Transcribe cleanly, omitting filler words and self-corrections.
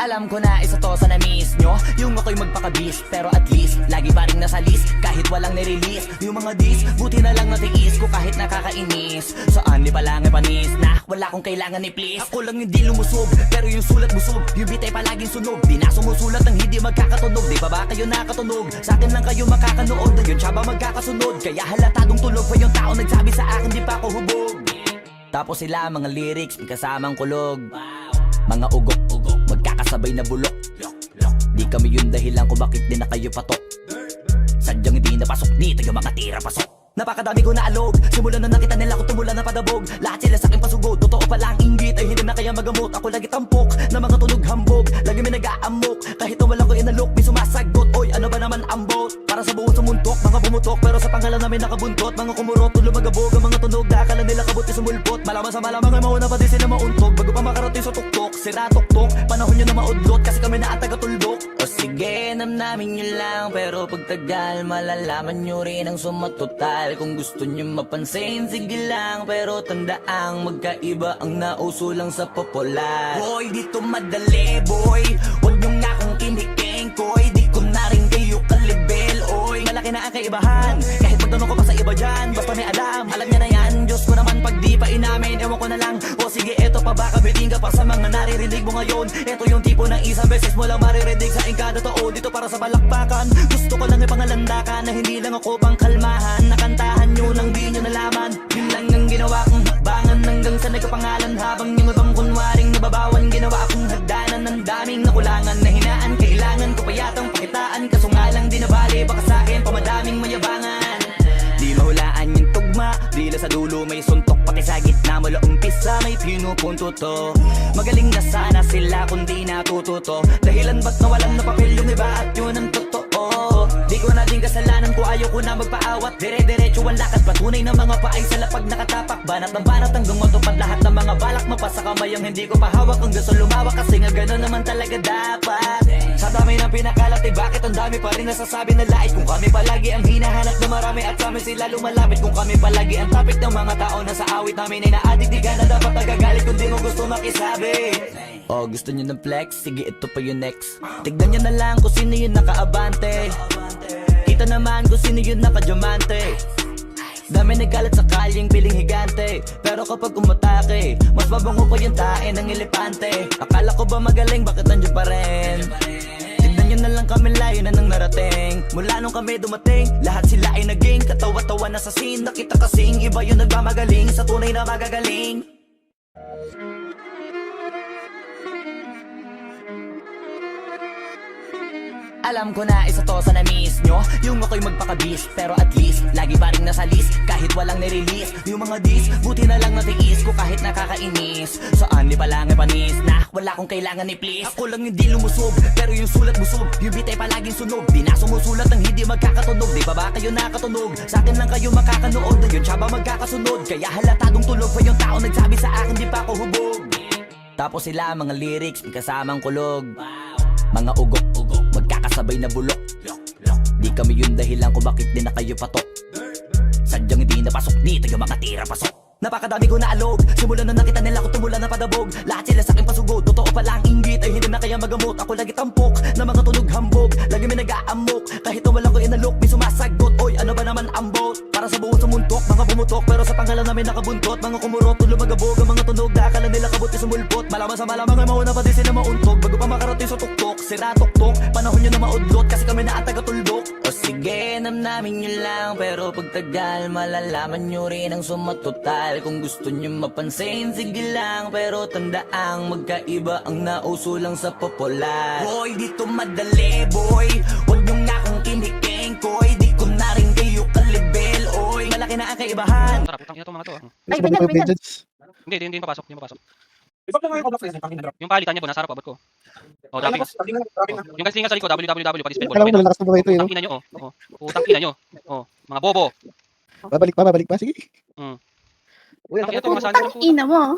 Alam ko na isa to sa na-miss nyo, yung ako'y magpakabis. Pero at least, lagi pa rin nasa list kahit walang nirelease. Yung mga dis, buti na lang natiis ko kahit nakakainis. Saan di pa lang panis na wala kong kailangan ni please. Ako lang hindi lumusog, pero yung sulat busog. Yung bitay palaging sunog, di na sumusulat ng hindi magkakatunog. Di ba ba kayo nakatunog? Sa akin lang kayo makakanood, na yun siya ba magkakasunod? Kaya halatadong tulog pa yung tao nagsabi sa akin di pa ako hubog. Tapos sila mga lyrics, may kasamang kulog. Mga ugok-ugok, magkakasabay na bulok. Di kami yung dahilan kung bakit di na kayo patok. Sadyang hindi napasok dito yung mga tira pasok. Napakadami ko na alog, simulan na nakita nila ko tumula na padabog. Lahat sila sa akin pasugod, totoo pala ang inggit ay hindi na kaya magamot. Ako lagi tampok, na mga tunog hambog. Lagi may nag-aamok, kahit na walang ko inalok. May sumasagot, oy ano ba naman ang bot? Para sa buong sumuntok, mga bumutok. Pero sa pangalan namin nakabuntot. Mga kumurot, tulo magabog. Ang mga tunog na akala nila kabuti sumulpot. Malaman sa malamang ay mauna pa din sila mauntog. Bago pa makarating sa tuktok, sira tuktok. Panahon nyo na maudlot, kasi kami na ang taga-tuldok. O sige, namnamin nyo lang, pero pagtagal malalaman nyo rin ang sumatotal. Kung gusto nyo mapansin, sige lang, pero tandaang magkaiba ang nauso lang sa popular. Boy, dito madali, boy. Huwag nyo nga akong kiniking, koy. Di ko na rin kayo kalibel, oy. Malaki na ang kaibahan, kahit magtanong ko pa sa iba dyan. Basta may alam niya na yan. Diyos ko naman pag di pa inamin, ewan ko na lang. O sige, eto pa ba kabiting ka pa sa mga naririnig mo ngayon. Eto yung tipo ng isang beses mo lang maririnig sa kada tao. Dito para sa balakbakan, gusto ko lang ipangalandakan na hindi lang ako pang kalmahan. Nakantahan nyo nang di nyo nalaman. Yun lang ang ginawa kong hakbangan hanggang sa nagkapangalan. Habang yung ibang kunwaring nababawan, ginawa akong hagdanan ng daming nakulangan na hinaan. Kailangan ko pa yatang pakitaan, kaso nga lang di nabali. Baka sa akin pamadaming mayabangan. Di mahulaan yung tugma, dila sa dulo may suntok. Pati sa gitna mula umpisa may pinupunto to. Magaling na sana sila kung di natututo. Dahilan ba't nawalan na papel yung iba at yun ang totoo. Di ko na din kasalanan ko, ayaw ko na magpaawat. Dire-diretso ang lakad, patunay ng mga paay sa lapag nakatapak. Banat ng banat hanggang matupad lahat ng mga balak. Mapasa kamay ang hindi ko pahawak hanggang sa lumawak. Kasi nga gano'n naman talaga dapat. Sa dami ng pinakalat, bakit ang dami pa rin nasasabi na lait. Kung kami palagi ang hinahanap na marami at sa amin sila lumalapit. Kung kami palagi ang topic ng mga tao na sa awit namin ay naadik. Di ka na dapat nagagalit kung di mo gusto makisabi. Oh, gusto nyo ng flex? Sige, ito pa yung next. Tignan nyo na lang kung sino yung nakaabante. Kita naman kung sino yung nakadiamante. Dami nagkalat sa kalyeng piling higante. Pero kapag umatake, mas mabango pa yung tae ng elepante. Akala ko ba magaling, bakit nandiyan pa rin? Tignan nyo na lang kami, layo na nang narating. Mula nung kami dumating, lahat sila ay naging katawa-tawa na sa scene. Nakita kasing iba yung nagmamagaling sa tunay na magagaling. Alam ko na isa to sa na-miss nyo, yung ako'y magpakabis. Pero at least, lagi pa rin nasa list kahit walang nirelease. Yung mga dis, buti na lang natiis ko kahit nakakainis. Saan di pa lang panis na wala kong kailangan ni please. Ako lang hindi lumusog, pero yung sulat busog. Yung bitay palaging sunog, di na sumusulat ng hindi magkakatunog. Di ba ba kayo nakatunog? Sa akin lang kayo makakanood, na yun siya ba magkakasunod? Kaya halatadong tulog pa yung tao nagsabi sa akin di pa ako hubog. Tapos sila mga lyrics, may kasamang kulog. Mga ugok-ugok, magkakasabay na bulok. Di kami yung dahilan kung bakit di na kayo patok. Sadyang hindi napasok dito yung mga tira pasok. Napakadami ko na alog, simulan na nakita nila ko tumula na padabog. Lahat sila sa akin pasugod, totoo pala ang inggit ay hindi na kaya magamot. Ako lagi tampok, na mga tunog hambog. Lagi may nag-aamok, kahit na walang ko inalok. May sumasagot, oy ano ba naman ang bot? Para sa buong sumuntok, mga bumutok. Pero sa pangalan namin nakabuntot. Mga kumurot, tulo magabog. Ang mga tunog na akala nila kabuti sumulpot. Malaman sa malamang ay mauna pa din sila mauntog. Bago pa makarating sa tuktok, sira tuktok. Panahon nyo na maudlot, kasi kami na ang taga-tuldok. O sige, namnamin nyo lang, pero pagtagal malalaman nyo rin ang sumatotal. Kung gusto nyo mapansin, sige lang, pero tandaang magkaiba ang nauso lang sa popular. Boy, dito madali, boy. Huwag nyo nga akong kiniking, koy. Di ko na rin kayo kalibel, oy. Malaki na ang kaibahan. Tara, putang ina to mga to. Ay, pinag. Hindi papasok, hindi papasok. Ipag lang yung blocks na yung Yung palitan niya, bonasara ko, abot ko. Oh, dropping. Yung guys sa likod, www, pati spell Alam mo, malakas na buhay ito, Putang ina nyo, oh. Putang ina nyo. Oh, mga bobo. Babalik pa, sige. Mm. Uy, Ang ina to, mga saan. Ina mo.